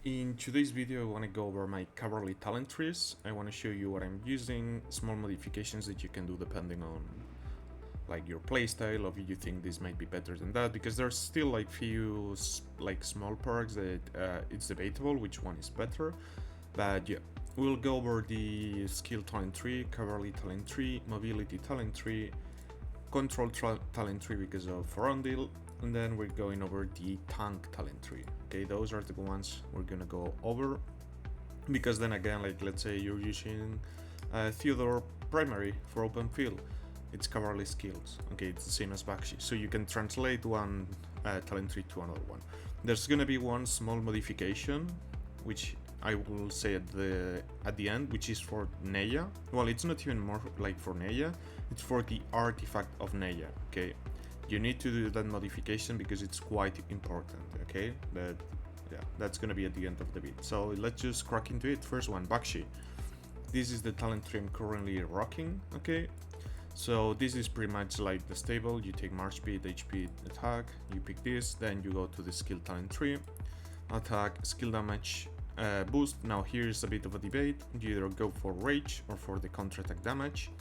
In today's video, I want to go over my Cavarly talent trees. I want to show you what I'm using, small modifications that you can do depending on like your playstyle, or if you think this might be better than that, because there's still like few like small perks that it's debatable which one is better. But yeah, we'll go over the skill talent tree, Cavarly talent tree, mobility talent tree, control talent tree because of Ferondil, and then we're going over the tank talent tree. Okay, those are the ones we're gonna go over, because then again, like let's say you're using Theodore primary for open field, it's Cavalry skills. Okay, it's the same as Bakshi, so you can translate one talent tree to another one. There's gonna be one small modification, which I will say at the end, which is for Neya. Well, it's not even more like for Neya, it's for the artifact of Neya. Okay, you need to do that modification because it's quite important. Okay, but yeah, that's gonna be at the end of the bit. So let's just crack into it. First one, Bakshi. This is the talent tree I'm currently rocking. Okay, so this is pretty much like the stable. You take March speed, HP, attack. You pick this, then you go to the skill talent tree, attack, skill damage, boost. Now here's a bit of a debate. You either go for rage or for the counter attack damage.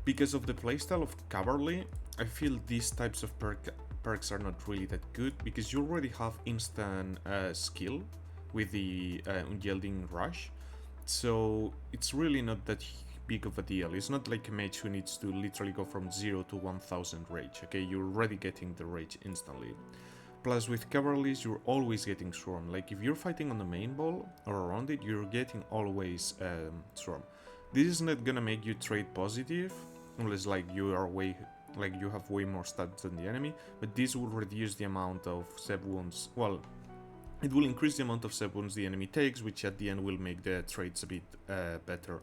Because of the playstyle of Cavarly, I feel these types of perks are not really that good, because you already have instant skill with the unyielding rush, so it's really not that big of a deal. It's not like a mage who needs to literally go from 0 to 1000 rage. Okay, you're already getting the rage instantly. Plus with Cavalries you're always getting Swarm. Like if you're fighting on the main ball or around it, you're getting always Swarm. This is not gonna make you trade positive, unless like you are you have way more stats than the enemy, but this will reduce the amount of seb wounds. Well, it will increase the amount of seb wounds the enemy takes, which at the end will make the trades a bit better.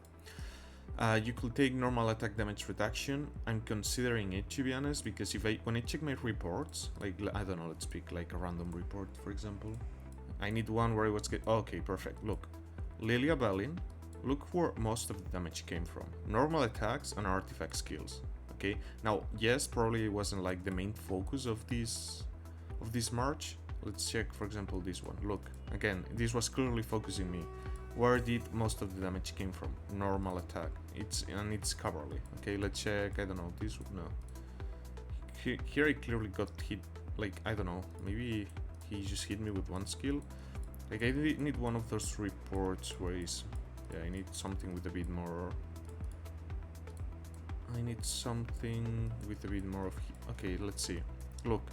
You could take normal attack damage reduction. I'm considering it, to be honest, because when I check my reports, like I don't know, let's pick like a random report, for example. I need one where I was okay, perfect. Look, Lilia Belin. Look where most of the damage came from. Normal attacks and artifact skills. Okay. Now, yes, probably it wasn't like the main focus of this march. Let's check, for example, this one. Look, again, this was clearly focusing me. Where did most of the damage came from? Normal attack. It's Cavalry. Okay, let's check. I don't know. This no. Here I clearly got hit. Like I don't know. Maybe he just hit me with one skill. Like I need one of those reports where he's. Yeah, I need something with a bit more. I need something with a bit more of. Okay, let's see. Look.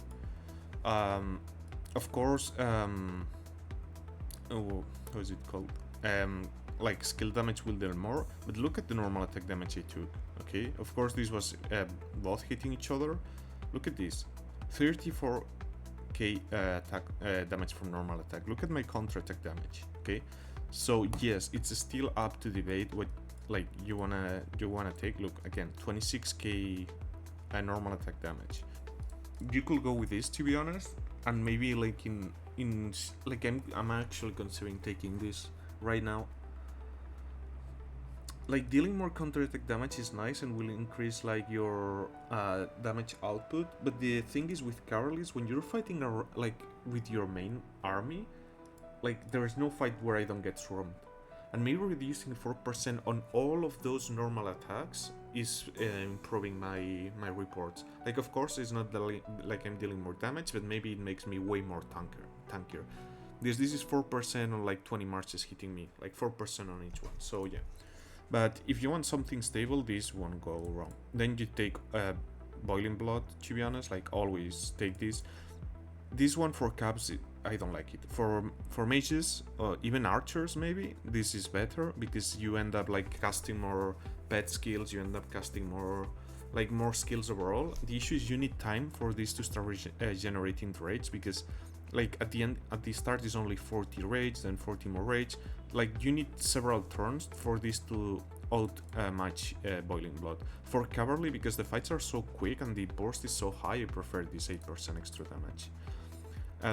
Of course. Oh, how is it called? Like skill damage will deal more, but look at the normal attack damage I took. Okay, of course this was both hitting each other. Look at this, 34k attack damage from normal attack. Look at my counter attack damage. Okay, so yes, it's still up to debate what like you wanna take. Look again, 26k normal attack damage. You could go with this, to be honest, and maybe like in like I'm actually considering taking this right now. Like dealing more counter attack damage is nice and will increase like your damage output, but the thing is with Cavalries, when you're fighting like with your main army, like there is no fight where I don't get swarmed, and maybe reducing 4% on all of those normal attacks is improving my reports. Like of course it's not like I'm dealing more damage, but maybe it makes me way more tankier. This is 4% on like 20 marches hitting me, like 4% on each one. So yeah, but if you want something stable, this won't go wrong. Then you take Boiling Blood, to be honest, like always take this. This one for caps, I don't like it. For mages, even archers maybe, this is better because you end up like casting more pet skills, you end up casting more skills overall. The issue is you need time for this to start generating the raids, because like at the start is only 40 rage, then 40 more rage. Like you need several turns for this to out match Boiling Blood. For Cavalry, because the fights are so quick and the burst is so high, I prefer this 8% extra damage.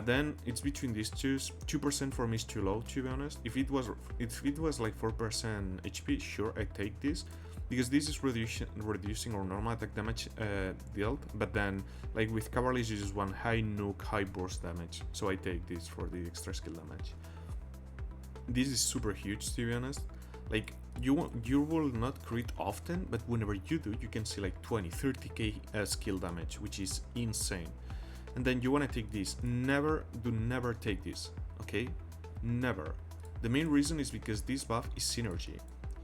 Then it's between these two. 2% for me is too low, to be honest. If it was like 4% HP, sure, I take this, because this is reducing our normal attack damage dealt, but then like with Cavalry you just want high nuke, high burst damage, so I take this for the extra skill damage. This is super huge, to be honest. Like, you will not crit often, but whenever you do, you can see like 20, 30k skill damage, which is insane. And then you want to take this. Never take this, okay? Never. The main reason is because this buff is synergy.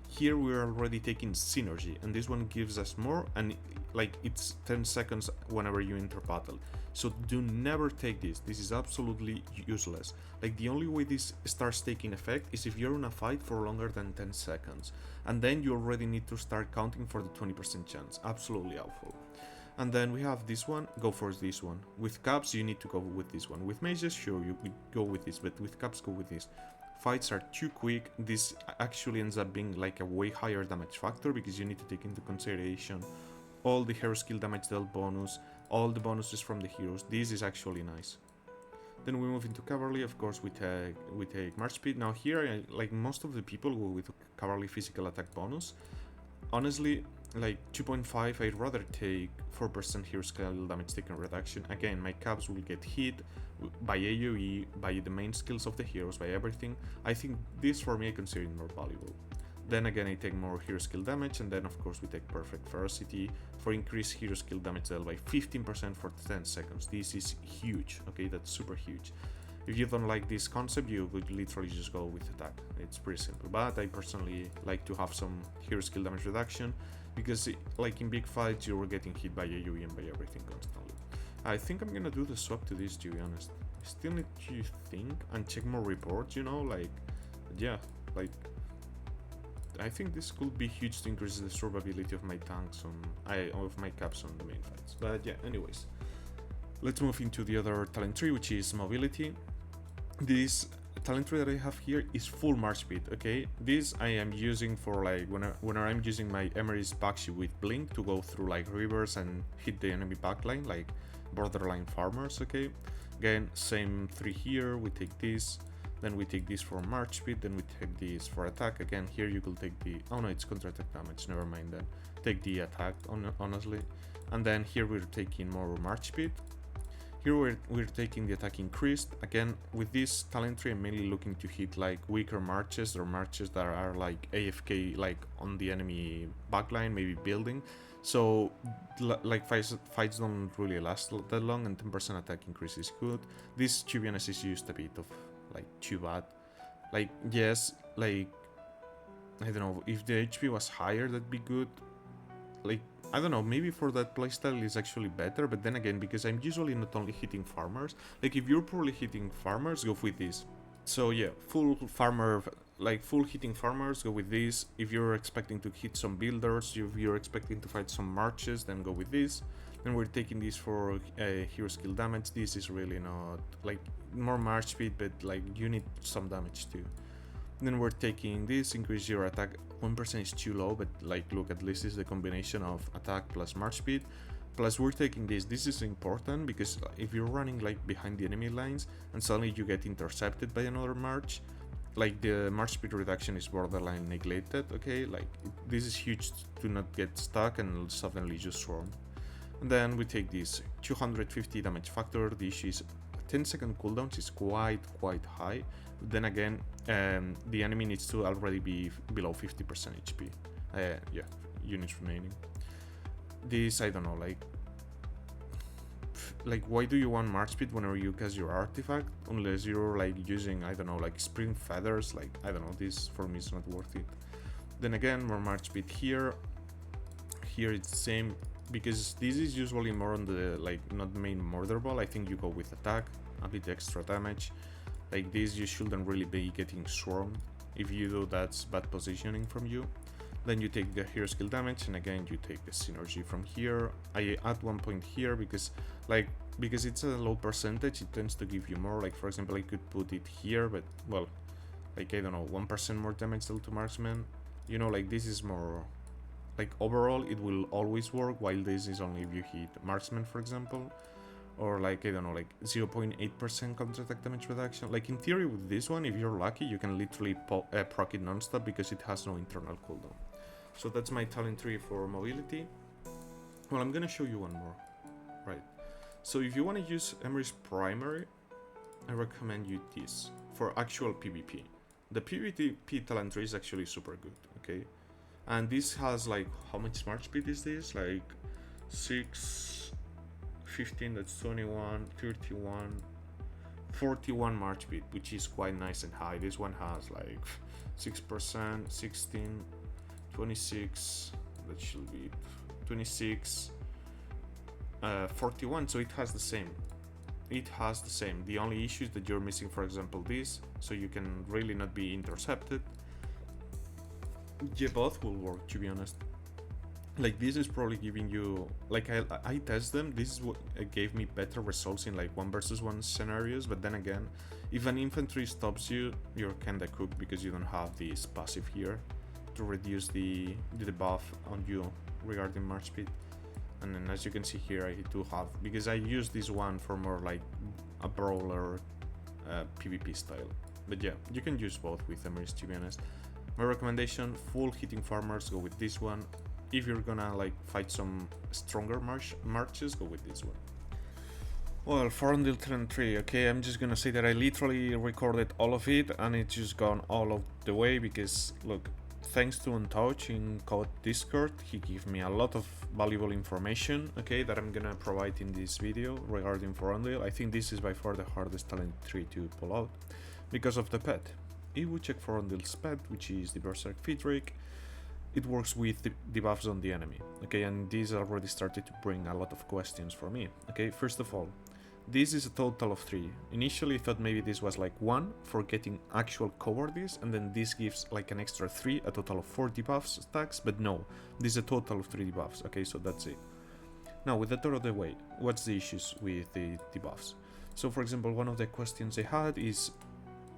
Here we're already taking synergy, and this one gives us more, and like it's 10 seconds whenever you enter battle. So do never take this. This is absolutely useless. Like, the only way this starts taking effect is if you're in a fight for longer than 10 seconds, and then you already need to start counting for the 20% chance. Absolutely awful. And then we have this one. Go for this one. With caps, you need to go with this one. With mages, sure, you go with this, but with caps, go with this. Fights are too quick. This actually ends up being like a way higher damage factor, because you need to take into consideration all the hero skill damage dealt bonus, all the bonuses from the heroes. This is actually nice. Then we move into Cavarly. Of course, we take March Speed. Now here, like most of the people go with Cavarly physical attack bonus. Honestly, like 2.5, I'd rather take 4% hero skill damage taken reduction. Again, my caps will get hit by AoE, by the main skills of the heroes, by everything. I think this, for me, I consider it more valuable. Then again, I take more hero skill damage, and then of course we take Perfect Ferocity for increased hero skill damage dealt by 15% for 10 seconds. This is huge, okay? That's super huge. If you don't like this concept, you would literally just go with attack. It's pretty simple, but I personally like to have some hero skill damage reduction, because like in big fights, you're getting hit by AoE and by everything constantly. I think I'm gonna do the swap to this, to be honest. I still need to think and check more reports, you know, like, yeah, like, I think this could be huge to increase the survivability of my tanks of my caps on the main fights. But yeah, anyways, let's move into the other talent tree, which is mobility. This talent tree that I have here is full march speed, okay? This I am using for like when I'm using my Emery's Bakshi with Blink to go through like rivers and hit the enemy backline, like borderline farmers, okay? Again, same three here. We take this, then we take this for march speed, then we take this for attack. Again, here you could take the, oh no, it's counter attack damage, never mind then. Take the attack, honestly. And then here we're taking more march speed. Here we're taking the attack increased. Again, with this talent tree, I'm mainly looking to hit like weaker marches, or marches that are like AFK, like on the enemy backline, maybe building. So like fights don't really last that long, and 10% attack increase is good. This, to be honest, is used a bit of like too bad. Like, yes, like, I don't know, if the HP was higher, that'd be good. Like, I don't know, maybe for that playstyle is actually better, but then again, because I'm usually not only hitting farmers, like if you're probably hitting farmers, go with this. So yeah, full hitting farmers, go with this. If you're expecting to hit some builders, if you're expecting to fight some marches, then go with this. Then we're taking this for hero skill damage. This is really not, like, more march speed, but like you need some damage too. Then we're taking this, increase your attack. 1% is too low, but like, look, at least it's the combination of attack plus march speed. Plus we're taking this. This is important because if you're running like behind the enemy lines and suddenly you get intercepted by another march, like the march speed reduction is borderline neglected, okay? Like, this is huge to not get stuck and suddenly just swarm. And then we take this 250 damage factor. The issue is 10-second cooldowns is quite high. Then again, the enemy needs to already be below 50% HP. Yeah, units remaining. This, I don't know, like why do you want march speed whenever you cast your artifact, unless you're like using, I don't know, like spring feathers? Like, I don't know, this for me is not worth it. Then again, more march speed here. Here it's the same, because this is usually more on the, like, not main murder ball. I think you go with attack, a bit extra damage. Like this, you shouldn't really be getting swarmed. If you do, that's bad positioning from you. Then you take the hero skill damage, and again you take the synergy from here. I add 1 point here because it's a low percentage, it tends to give you more. Like, for example, I could put it here, but well, like, I don't know, 1% more damage dealt to marksman. You know, like, this is more, like, overall it will always work, while this is only if you hit marksman, for example. Or like, I don't know, like 0.8% counter-attack damage reduction. Like, in theory with this one, if you're lucky, you can literally proc it non-stop because it has no internal cooldown. So that's my talent tree for mobility. Well, I'm gonna show you one more. Right. So if you want to use Emery's primary, I recommend you this for actual PvP. The PvP talent tree is actually super good, okay? And this has like, how much March speed is this? Like 6, 15, that's 21, 31, 41 March speed, which is quite nice and high. This one has like 6%, 16, 26, that should be 26, 41, so it has the same. It has the same. The only issue is that you're missing, for example, this, so you can really not be intercepted. Yeah, both will work, to be honest. Like, this is probably giving you, like, I test them. This is what gave me better results in like 1v1 scenarios, but then again, if an infantry stops you, you're kinda cooked because you don't have this passive here to reduce the debuff on you regarding March speed. And then as you can see here, I do have, because I use this one for more like a brawler PvP style. But yeah, you can use both with Emery's, to be honest. My recommendation, full hitting farmers, go with this one. If you're gonna like fight some stronger marches, go with this one. Well, Forandil Turn 3, okay, I'm just gonna say that I literally recorded all of it and it's just gone all of the way because, look, thanks to Untouch in Code Discord, he gave me a lot of valuable information, okay, that I'm gonna provide in this video regarding Forandil. I think this is by far the hardest talent tree to pull out because of the pet. If we check Forandil's pet, which is the Berserk Feedrake, it works with the debuffs on the enemy, okay, and these already started to bring a lot of questions for me, okay. First of all, this is a total of 3. Initially I thought maybe this was like 1 for getting actual cowardice, and then this gives like an extra 3, a total of 4 debuffs stacks, but no, this is a total of 3 debuffs, okay, so that's it. Now, with that out of the way, what's the issues with the debuffs? So for example, one of the questions I had is,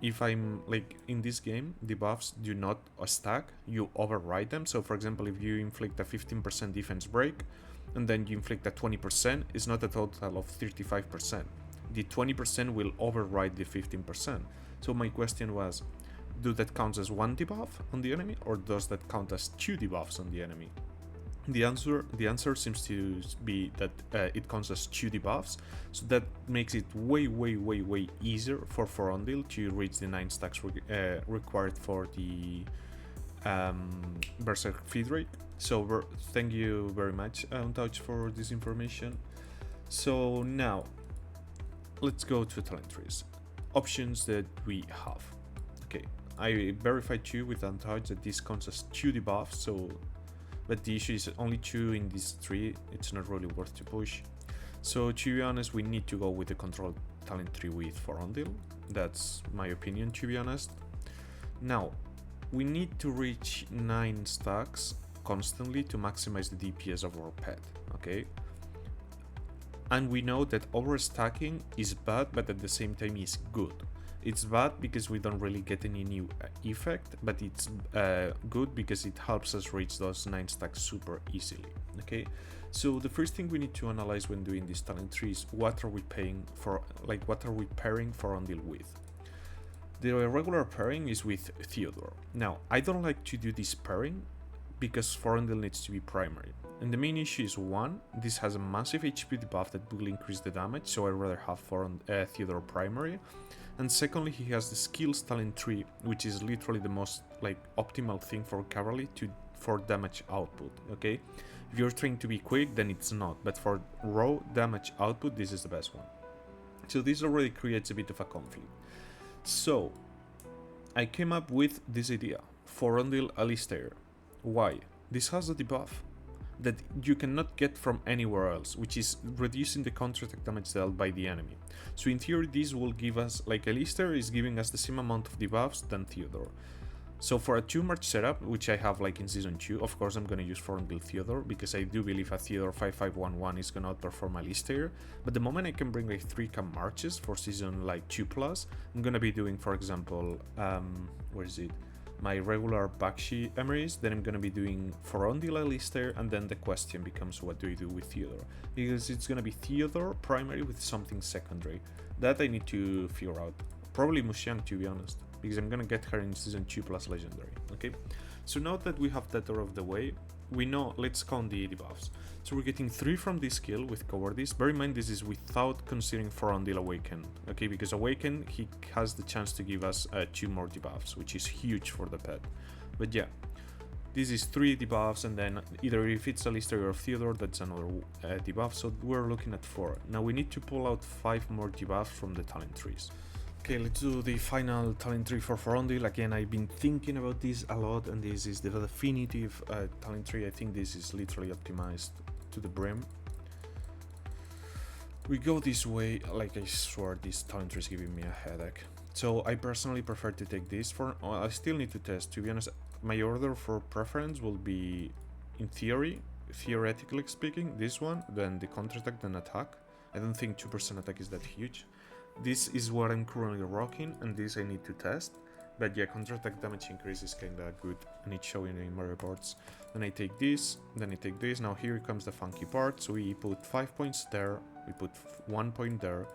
if I'm like in this game, debuffs do not stack, you override them. So for example, if you inflict a 15% defense break and then you inflict a 20%, it's not a total of 35%. The 20% will override the 15%. So my question was, do that count as 1 debuff on the enemy, or does that count as 2 debuffs on the enemy? The answer seems to be that it counts as 2 debuffs, so that makes it way easier for Forandil to reach the 9 stacks required for the Berserk feed rate. So thank you very much, Untouch, for this information. So now let's go to talent trees. Options that we have. Okay, I verified 2 with Untouch that this counts as 2 debuffs, so but the issue is only 2 in this tree, it's not really worth to push. So to be honest, we need to go with the control talent tree with Forandil. That's my opinion, to be honest. Now, we need to reach 9 stacks constantly to maximize the DPS of our pet, okay? And we know that overstacking is bad, but at the same time is good. It's bad because we don't really get any new effect, but it's good because it helps us reach those 9 stacks super easily, okay? So the first thing we need to analyze when doing this talent tree is what are we paying for, like what are we pairing Forandil with? The regular pairing is with Theodore. Now, I don't like to do this pairing because Forandil needs to be primary. And the main issue is, 1, this has a massive HP debuff that will increase the damage, so I'd rather have Theodore primary. And secondly, he has the skills talent tree, which is literally the most like optimal thing for Cavarly for damage output, okay? If you're trying to be quick, then it's not, but for raw damage output, this is the best one. So this already creates a bit of a conflict. So I came up with this idea, Forandil Alistair. Why? This has a debuff that you cannot get from anywhere else, which is reducing the counterattack damage dealt by the enemy. So in theory, this will give us, like Alistair is giving us the same amount of debuffs than Theodore. So for a 2-march setup, which I have like in Season 2, of course I'm gonna use Forandil Theodore, because I do believe a Theodore 5511 is gonna outperform Alistair. But the moment I can bring like 3-camp marches for Season like 2+, I'm gonna be doing, for example, where is it? My regular Bakshi Emeries, then I'm gonna be doing Forandil Alistair, and then the question becomes, what do I do with Theodore? Because it's gonna be Theodore primary with something secondary. That I need to figure out. Probably Mushiang, to be honest, because I'm gonna get her in Season 2+ Legendary, okay? So now that we have that out of the way, we know, let's count the debuffs. So we're getting 3 from this skill with Cowardice. Bear in mind this is without considering Forondil Awaken, okay, because Awaken, he has the chance to give us 2 more debuffs, which is huge for the pet. But yeah, this is 3 debuffs, and then either if it's Alistair or Theodore, that's another debuff, so we're looking at 4. Now we need to pull out 5 more debuffs from the talent trees. Okay, let's do the final talent tree for Forondil. Again, I've been thinking about this a lot, and this is the definitive talent tree. I think this is literally optimized to the brim. We go this way, like I swear this talent tree is giving me a headache. So I personally prefer to take this for, I still need to test. To be honest, my order for preference will be, in theory, theoretically speaking, this one, then the counter-attack, then attack. I don't think 2% attack is that huge. This is what I'm currently rocking, and this I need to test. But yeah, counter-attack damage increase is kinda good, and it's showing in my reports. Then I take this, then I take this. Now here comes the funky part. So we put 5 points there, we put 1 point there,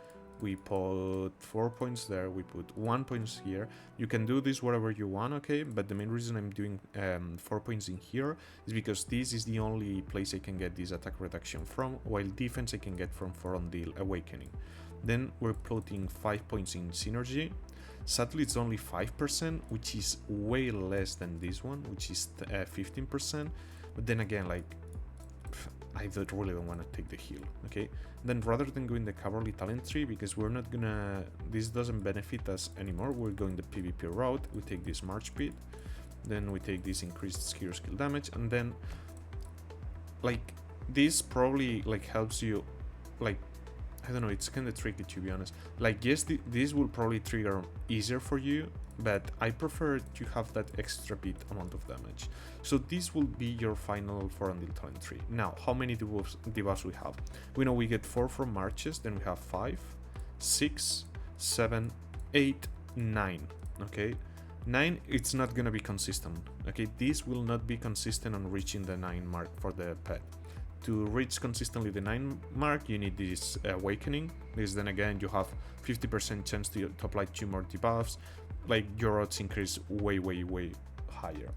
we put 4 points there, we put 1 point here. You can do this whatever you want, okay? But the main reason I'm doing 4 points in here is because this is the only place I can get this attack reduction from, while defense I can get from Forondil Awakening. Then we're plotting 5 points in synergy. Sadly, it's only 5%, which is way less than this one, which is 15%. But then again, like, I really don't want to take the heal, okay? Then rather than going the Cavarly talent tree, because we're not gonna, this doesn't benefit us anymore, we're going the PvP route. We take this March Speed, then we take this increased hero skill damage, and then, like, this probably, like, helps you, like, I don't know, it's kind of tricky to be honest. Like, yes, this will probably trigger easier for you, but I prefer to have that extra bit amount of damage. So this will be your final Forondil talent tree. Now, how many debuffs we have? We know we get 4 from Marches, then we have 5, 6, 7, 8, 9, okay? 9, it's not gonna be consistent, okay? This will not be consistent on reaching the 9 mark for the pet. To reach consistently the 9 mark, you need this Awakening, because then again you have 50% chance to apply 2 more debuffs. Like, your odds increase way higher.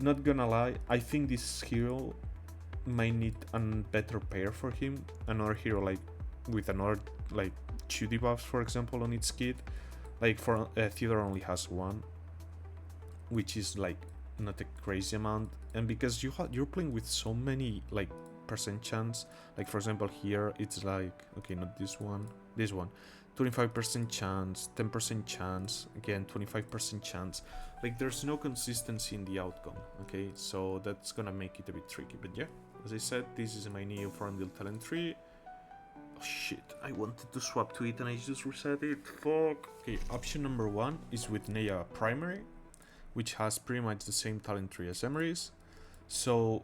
Not gonna lie, I think this hero might need a better pair for him. Another hero like with another like 2 debuffs, for example, on its kit. Like for Theodore only has 1, which is like not a crazy amount, and because you're playing with so many like percent chance, like for example here it's like, okay, not this one, 25% chance, 10% chance, again 25% chance. Like, there's no consistency in the outcome, okay? So that's gonna make it a bit tricky. But yeah, as I said, this is my new Forondil talent tree. Oh shit, I wanted to swap to it and I just reset it, fuck. Okay, option number 1 is with Neya Primary, which has pretty much the same talent tree as Emery's. So,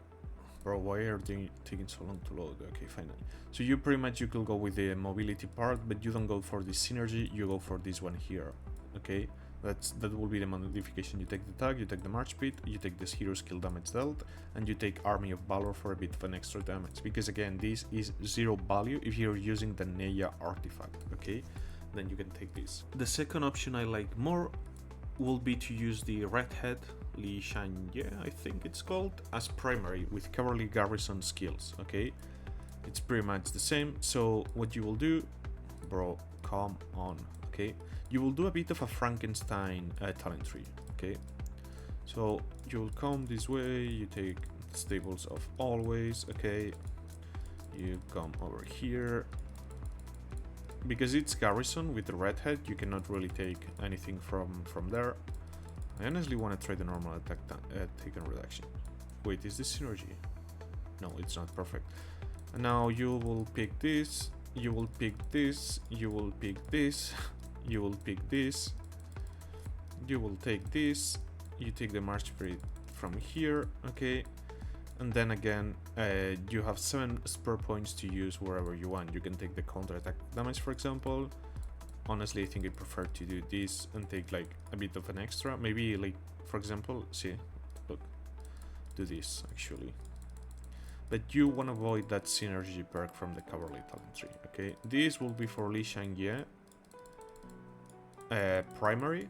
bro, why are they taking so long to load? Okay, finally. So you could go with the mobility part, but you don't go for the synergy, you go for this one here, okay? That will be the modification. You take the tag, you take the March Speed, you take this hero skill damage dealt, and you take Army of Valor for a bit of an extra damage. Because again, this is 0 value if you're using the Neya artifact, okay? Then you can take this. The second option I like more will be to use the Redhead Li Shanye, I think it's called, as primary with Cavarly Garrison skills, okay? It's pretty much the same. So what you will do, bro, come on, okay? You will do a bit of a Frankenstein talent tree, okay? So you'll come this way, you take the Stables of Always, okay? You come over here. Because it's Garrison with the Redhead, you cannot really take anything from there. I honestly want to try the normal attack taken reduction. Wait, is this synergy? No, it's not perfect. And now you will pick this, you will pick this, you will pick this, you will pick this, you will take this, you take the March Spirit from here, okay? And then again, you have 7 spare points to use wherever you want. You can take the counter attack damage, for example. Honestly, I think I prefer to do this and take like a bit of an extra. Maybe like, for example, see, look, do this actually. But you want to avoid that synergy perk from the Cavarly talent tree, okay? This will be for Li Shangye primary.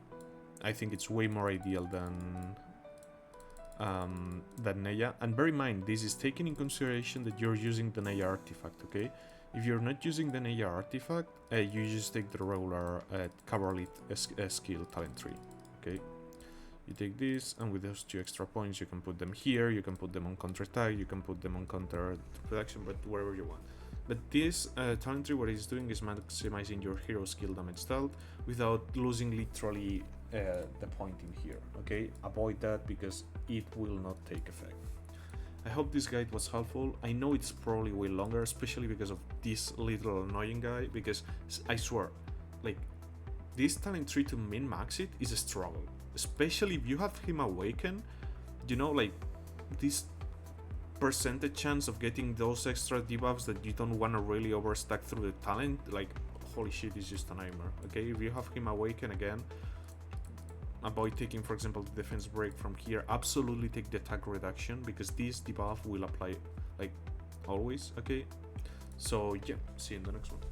I think it's way more ideal than that Neya. And bear in mind, this is taking in consideration that you're using the Neya artifact, okay? If you're not using the Neya artifact, you just take the regular Cavarly skill talent tree, okay? You take this, and with those 2 extra points, you can put them here, you can put them on counter attack, you can put them on counter protection, but wherever you want. But this talent tree, what it's doing is maximizing your hero skill damage dealt without losing literally the point in here, okay? Avoid that because it will not take effect. I hope this guide was helpful. I know it's probably way longer, especially because of this little annoying guy, because I swear, like, this talent tree to min-max it is a struggle. Especially if you have him awaken, you know, like, this percentage chance of getting those extra debuffs that you don't want to really overstack through the talent, like, holy shit, is just a nightmare, okay? If you have him awaken again, avoid taking, for example, the defense break from here. Absolutely take the attack reduction, because this debuff will apply, like, always, okay? So, yeah, see you in the next one.